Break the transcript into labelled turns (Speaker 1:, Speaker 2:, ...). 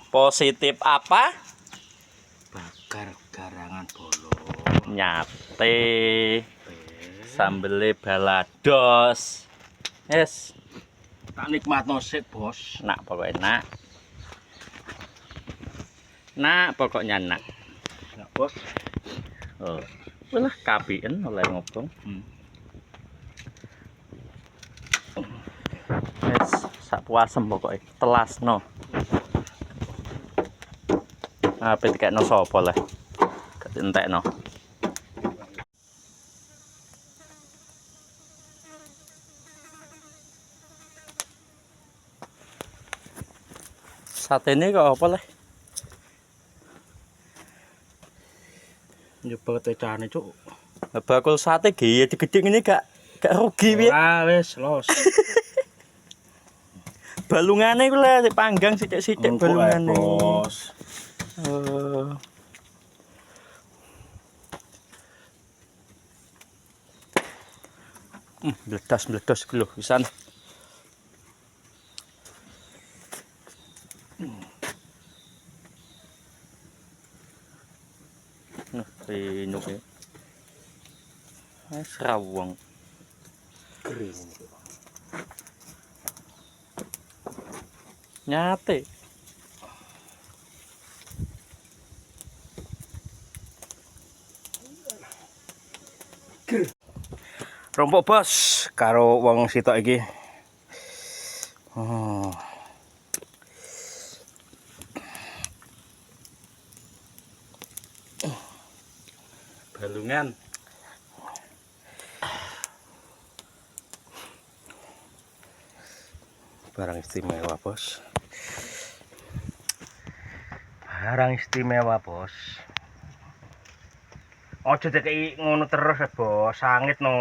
Speaker 1: Positif apa?
Speaker 2: Bakar garangan bolo.
Speaker 1: Nyate. Sambele balados. Yes.
Speaker 2: Tak nikmatno sik, Bos.
Speaker 1: Nak pokoknya nak. Nak pokoknya nak.
Speaker 2: Nak, Bos.
Speaker 1: Oh. Walah kapien oleh ngobong. Yes, sak puasem pokoknya. Telasno. Apa dikekno sapa le? Entekno. Satene kok apa le?
Speaker 2: Nyoba tecane, Cuk.
Speaker 1: Bakul sate gede ngene gak rugi piye?
Speaker 2: Ora wis los.
Speaker 1: Balungane ku le dipanggang sithik-sithik balungane.
Speaker 2: Bos.
Speaker 1: Oh. Meledas ku lho pisan. Nah, pinuk ya. Serawang.
Speaker 2: Kering.
Speaker 1: Nyate.
Speaker 2: Rompok, Bos, karo wong sitok iki. Oh.
Speaker 1: Balungan.
Speaker 2: Barang istimewa, Bos. Barang istimewa, Bos. Ojo dikei ngono terus, Bos. Sangit no.